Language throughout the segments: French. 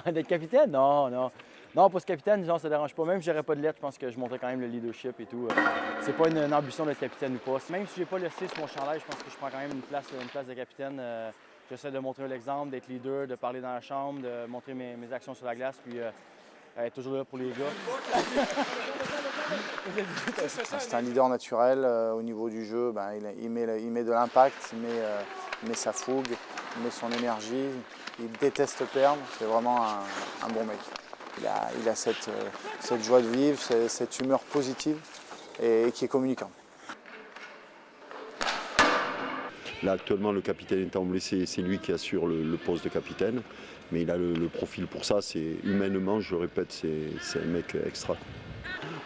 D'être capitaine? Non, non. Non, pas ce capitaine, genre, ça dérange pas. Même si j'aurais pas de lettre, je pense que je montrais quand même le leadership et tout. C'est pas une ambition d'être capitaine ou pas. Même si j'ai pas le C sur mon chandail, je pense que je prends quand même une place de capitaine. J'essaie de montrer l'exemple, d'être leader, de parler dans la chambre, de montrer mes actions sur la glace, puis être toujours là pour les gars. C'est un leader naturel. Au niveau du jeu, ben, il met de l'impact, il met sa fougue, il met son énergie. Il déteste perdre. C'est vraiment un bon mec. Il a cette joie de vivre, cette humeur positive et qui est communicant. Là, actuellement, le capitaine étant blessé, c'est lui qui assure le poste de capitaine. Mais il a le profil pour ça. Humainement, je le répète, c'est un mec extra.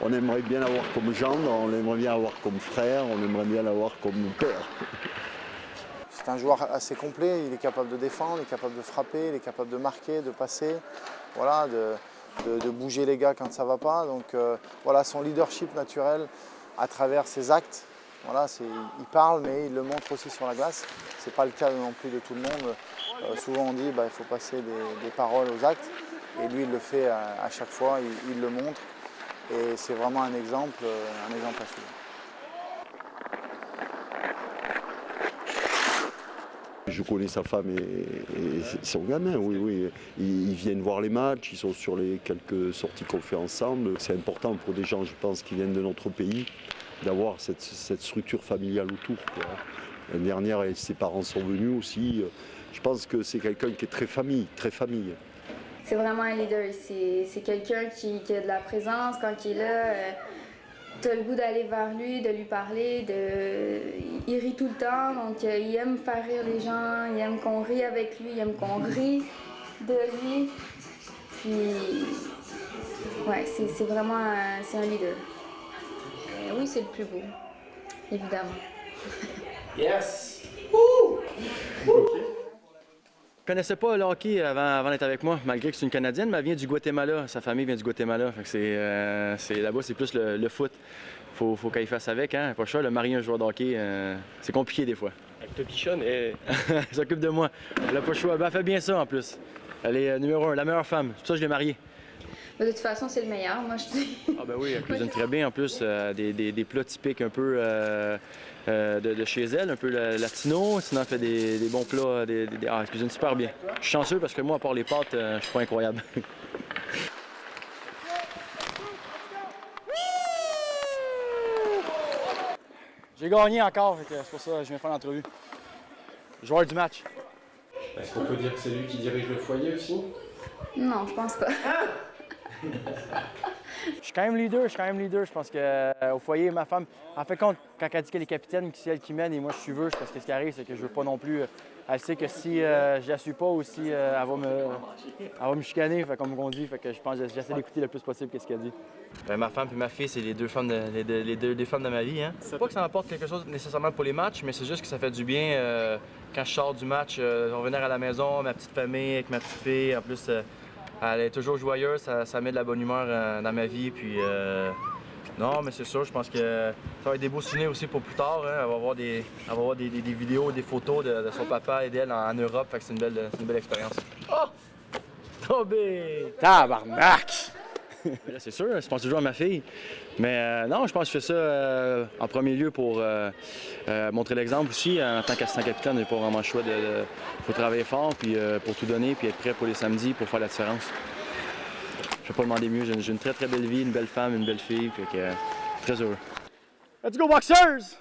On aimerait bien l'avoir comme gendre, on aimerait bien l'avoir comme frère, on aimerait bien l'avoir comme père. C'est un joueur assez complet. Il est capable de défendre, il est capable de frapper, il est capable de marquer, de passer. Voilà, de bouger les gars quand ça ne va pas. Donc voilà, son leadership naturel à travers ses actes. Voilà, il parle, mais il le montre aussi sur la glace. Ce n'est pas le cas non plus de tout le monde. Souvent on dit qu'il faut passer des paroles aux actes. Et lui, il le fait à chaque fois, il le montre. Et c'est vraiment un exemple à suivre. Je connais sa femme et son gamin, oui. Ils viennent voir les matchs, ils sont sur les quelques sorties qu'on fait ensemble. C'est important pour des gens, je pense, qui viennent de notre pays, d'avoir cette structure familiale autour, quoi. L'année dernière, ses parents sont venus aussi. Je pense que c'est quelqu'un qui est très famille, très famille. C'est vraiment un leader. C'est quelqu'un qui a de la présence quand il est là. Tu as le goût d'aller vers lui, de lui parler. Il rit tout le temps, donc il aime faire rire les gens, il aime qu'on rie avec lui, il aime qu'on rit de lui. Puis, ouais, c'est vraiment un leader. Oui, c'est le plus beau, évidemment. Yes! Je connaissais pas le hockey avant d'être avec moi, malgré que c'est une Canadienne, mais elle vient du Guatemala. Sa famille vient du Guatemala. Fait que là-bas, c'est plus le foot. Faut qu'elle fasse avec, hein. Pas le choix, le marier un joueur de hockey, c'est compliqué des fois. Elle te bichonne et... Elle s'occupe de moi. Elle a pas le choix. Ben, elle fait bien ça en plus. Elle est numéro 1, la meilleure femme. C'est pour ça que je l'ai mariée. De toute façon, c'est le meilleur, moi je dis. Ah ben oui, elle cuisine très bien en plus. Des plats typiques un peu de chez elle, un peu latino. Sinon, elle fait des bons plats. Elle cuisine super bien. Je suis chanceux parce que moi, à part les pâtes, je suis pas incroyable. J'ai gagné encore, c'est pour ça que je viens faire l'entrevue. Joueur du match. Est-ce qu'on peut dire que c'est lui qui dirige le foyer aussi? Non, je pense pas. Je suis quand même leader. Je pense qu'au foyer, ma femme, en fait, quand elle dit qu'elle est capitaine, que c'est elle qui mène et moi je suis suiveur, parce que ce qui arrive, c'est que je veux pas non plus. Elle sait que si je la suis pas aussi, elle va me chicaner, comme on dit. Fait que je pense que j'essaie d'écouter le plus possible ce qu'elle dit. Ma femme et ma fille, c'est les deux femmes de ma vie. Hein. C'est pas que ça m'apporte quelque chose nécessairement pour les matchs, mais c'est juste que ça fait du bien quand je sors du match, revenir à la maison, ma petite famille avec ma petite fille. En plus, elle est toujours joyeuse, ça met de la bonne humeur dans ma vie. Puis, non, mais c'est sûr, je pense que ça va être des beaux souvenirs aussi pour plus tard. Hein. Elle va avoir des vidéos, des photos de son papa et d'elle en Europe. Fait que c'est une belle expérience. Oh! Tombé! Tabarnak! Là, c'est sûr, je pense toujours à ma fille. Mais non, je pense que je fais ça en premier lieu pour montrer l'exemple aussi. En tant qu'assistant capitaine, j'ai pas vraiment le choix de faut travailler fort puis, pour tout donner puis être prêt pour les samedis pour faire la différence. Je peux pas demander mieux. J'ai une très belle vie, une belle femme, une belle fille. Fait que, très heureux. Let's go Boxers!